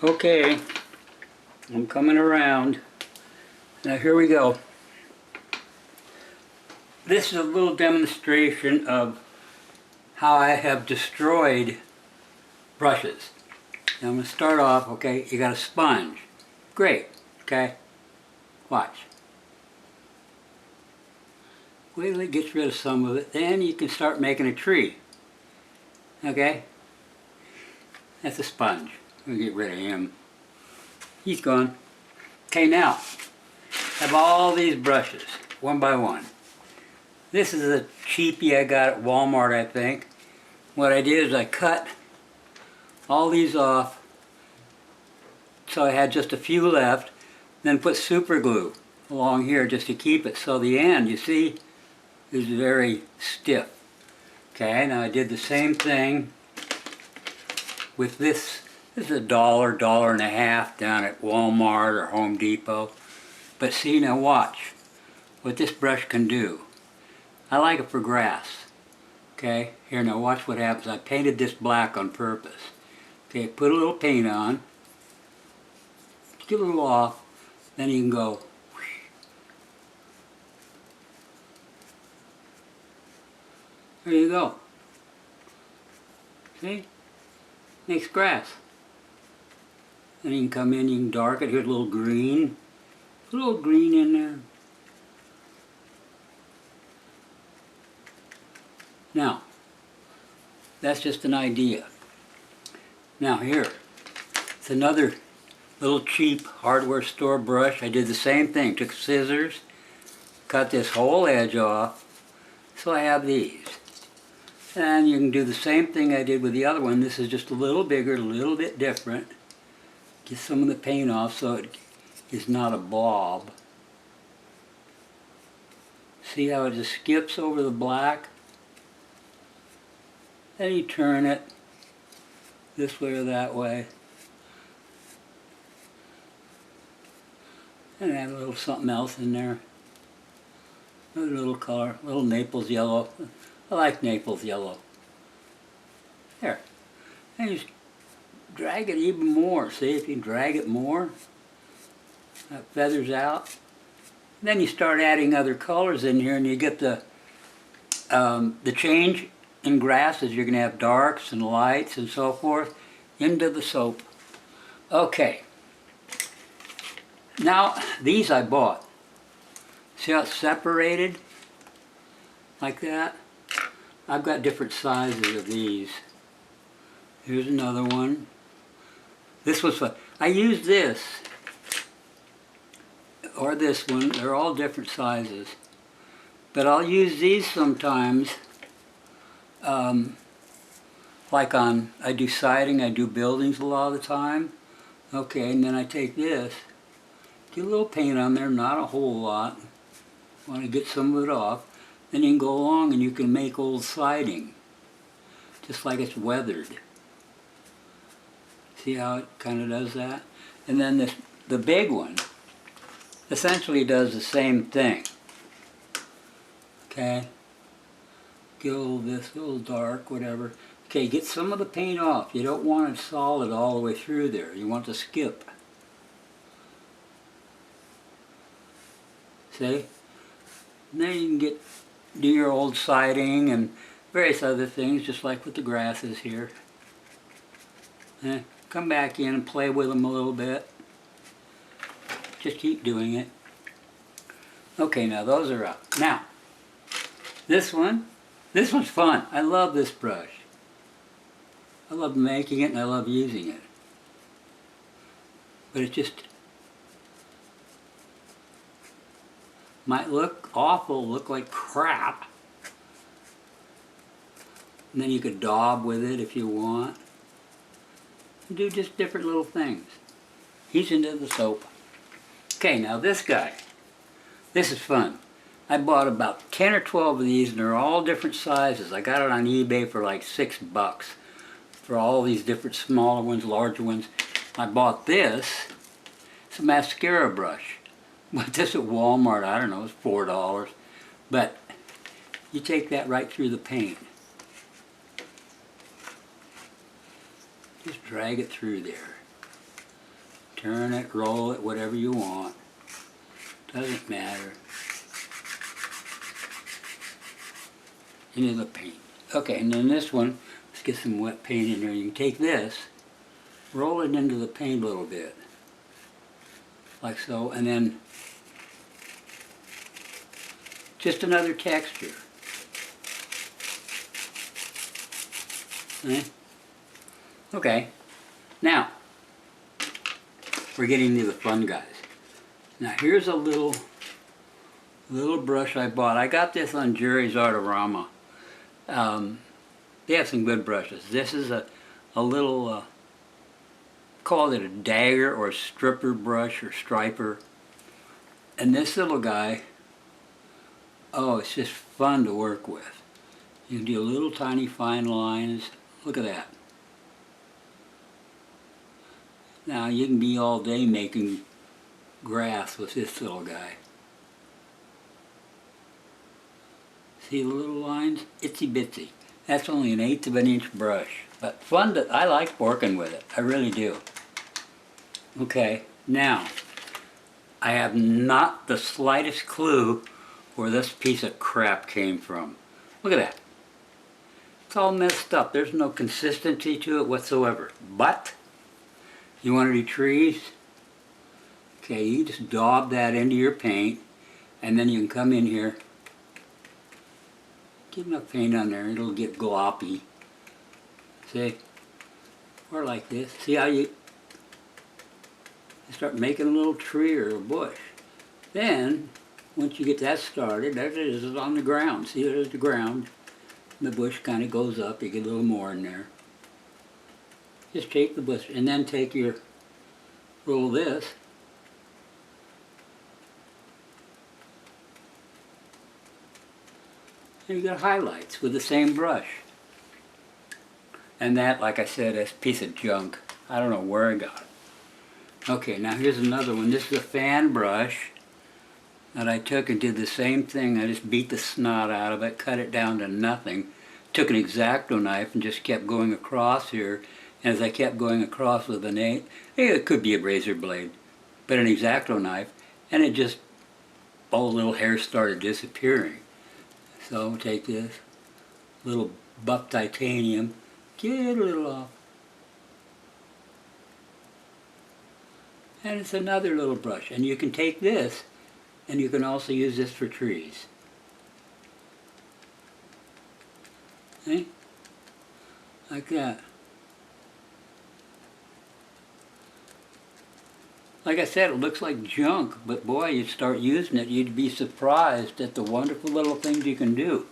Okay, I'm coming around. Now here we go. This is a little demonstration of how I have destroyed brushes. Now I'm going to start off, okay, you got a sponge. Great, okay? Watch. Wait till it gets rid of some of it, then you can start making a tree. Okay? That's a sponge. We'll get rid of him. He's gone. Okay, now, I have all these brushes, one by one. This is a cheapie I got at Walmart, I think. What I did is I cut all these off, so I had just a few left, then put super glue along here just to keep it. So the end, you see, is very stiff. Okay, now I did the same thing with this. This is $1, $1.50 down at Walmart or Home Depot. But see, now watch what this brush can do. I like it for grass. Okay, here now watch what happens. I painted this black on purpose. Okay, put a little paint on, get a little off, then you can go. There you go. See? Makes grass. Then you can come in, you can dark it. Here's a little green. Put a little green in there. Now, that's just an idea. Now here, it's another little cheap hardware store brush. I did the same thing. Took scissors, cut this whole edge off. So I have these. And you can do the same thing I did with the other one. This is just a little bigger, a little bit different. Get some of the paint off so it is not a blob. See how it just skips over the black? Then you turn it this way or that way. And add a little something else in there. Another little color, a little Naples yellow. I like Naples yellow. There. And you just drag it even more. See if you drag it more. That feathers out. Then you start adding other colors in here and you get the change in grasses. You're going to have darks and lights and so forth into the soap. Okay. Now these I bought. See how it's separated? Like that? I've got different sizes of these. Here's another one. This was fun. I used this or this one. They're all different sizes. But I'll use these sometimes. Like I do siding, I do buildings a lot of the time. Okay, and then I take this, get a little paint on there, not a whole lot. Want to get some of it off. Then you can go along and you can make old siding, just like it's weathered. See how it kind of does that? And then the big one essentially does the same thing. Okay? Get a little this, a little dark, whatever. Okay, get some of the paint off. You don't want it solid all the way through there. You want to skip. See? And then you can do your old siding and various other things, just like with the grasses here. Come back in and play with them a little bit. Just keep doing it. Okay, now those are up. Now, this one's fun. I love this brush. I love making it and I love using it. But it just might look awful, look like crap. And then you could daub with it if you want. Do just different little things. He's into the soap. Okay, now this guy. This is fun. I bought about 10 or 12 of these and they're all different sizes. I got it on eBay for like $6 for all these different smaller ones, larger ones. I bought this. It's a mascara brush. Bought this at Walmart, I don't know, it's $4. But you take that right through the paint. Just drag it through there. turn it, roll it, whatever you want. Doesn't matter. Into the paint. Okay, and then this one, let's get some wet paint in there. You can take this, roll it into the paint a little bit, like so, and then just another texture. Okay, now we're getting to the fun guys. Now here's a little brush I bought. I got this on Jerry's Artorama. They have some good brushes. This is a little, call it a dagger or a stripper brush or striper. And this little guy, oh, it's just fun to work with. You can do little tiny fine lines. Look at that. Now you can be all day making grass with this little guy. See the little lines? Itsy bitsy. That's only 1/8 of an inch brush. But fun to, I like working with it. I really do. Okay, now, I have not the slightest clue where this piece of crap came from. Look at that. It's all messed up. There's no consistency to it whatsoever. But, you want to do trees? Okay, you just daub that into your paint, and then you can come in here, get enough paint on there, it'll get gloppy. See? Or like this. See how you start making a little tree or a bush. Then, once you get that started, there it is on the ground. See, there's the ground. And the bush kind of goes up, you get a little more in there. Just take the bush, and then take your, roll this, and you got highlights with the same brush. And that, like I said, is a piece of junk. I don't know where I got it. Okay, now here's another one. This is a fan brush that I took and did the same thing. I just beat the snot out of it, cut it down to nothing. Took an X-Acto knife and just kept going across here. And as I kept going across with an it could be a razor blade, but an X-Acto knife, and it just, all the little hairs started disappearing. So take this little buff titanium, get a little off. And it's another little brush. And you can take this, and you can also use this for trees. See? Like that. Like I said, it looks like junk, but boy, you start using it, you'd be surprised at the wonderful little things you can do.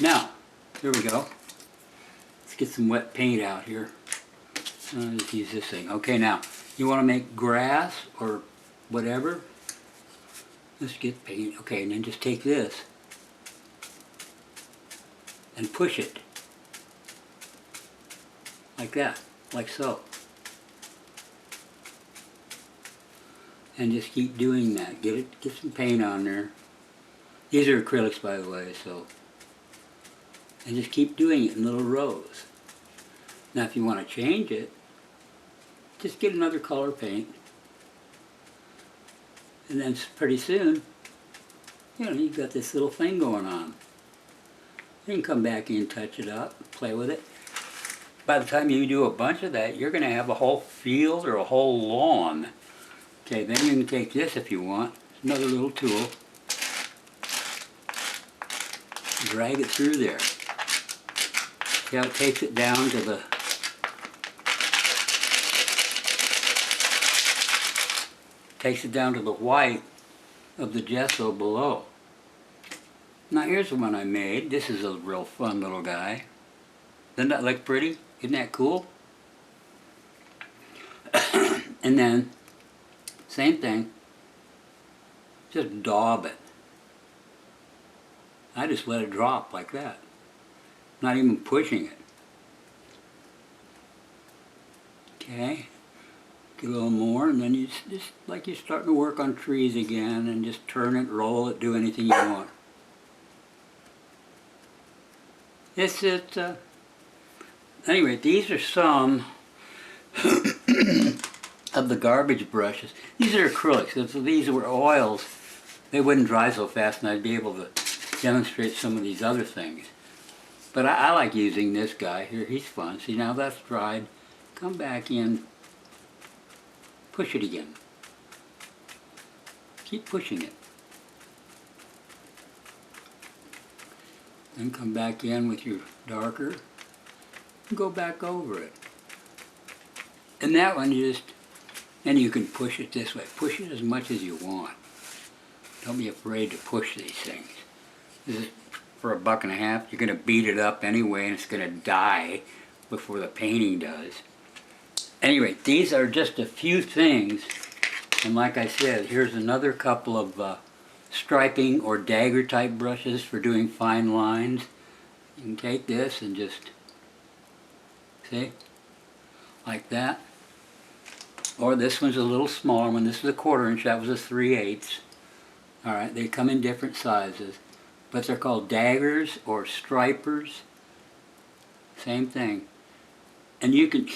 Now, here we go. Let's get some wet paint out here. I'll just use this thing. Okay, now, you want to make grass or whatever. Let's get paint. Okay, and then just take this and push it. Like that, like so. And just keep doing that. Get some paint on there. These are acrylics, by the way, so. And just keep doing it in little rows. Now if you want to change it, just get another color paint. And then pretty soon, you know, you've got this little thing going on. You can come back in, touch it up, play with it. By the time you do a bunch of that, you're going to have a whole field or a whole lawn. Okay, then you can take this if you want, another little tool, drag it through there. See how it takes it down to the, white of the gesso below. Now here's the one I made. This is a real fun little guy. Doesn't that look pretty? Isn't that cool? And then, same thing, just daub it. I just let it drop like that. Not even pushing it. Okay, get a little more, and then you just like you're starting to work on trees again, and just turn it, roll it, do anything you want. Anyway, these are some of of the garbage brushes. These are acrylics. If these were oils, they wouldn't dry so fast, and I'd be able to demonstrate some of these other things. But I like using this guy here. He's fun. See, now that's dried. Come back in. Push it again. Keep pushing it. Then come back in with your darker. And go back over it. And that one and you can push it this way. Push it as much as you want. Don't be afraid to push these things. This is for $1.50. You're going to beat it up anyway, and it's going to die before the painting does. Anyway, these are just a few things. And like I said, here's another couple of striping or dagger type brushes for doing fine lines. You can take this and just, see, like that. Or this one's a little smaller one. This is a 1/4 inch. That was a 3/8. Alright, they come in different sizes. But they're called daggers or stripers. Same thing. And you can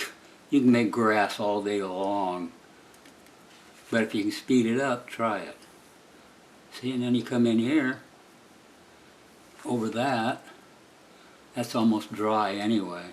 make grass all day long. But if you can speed it up, try it. See, and then you come in here, over that. That's almost dry anyway.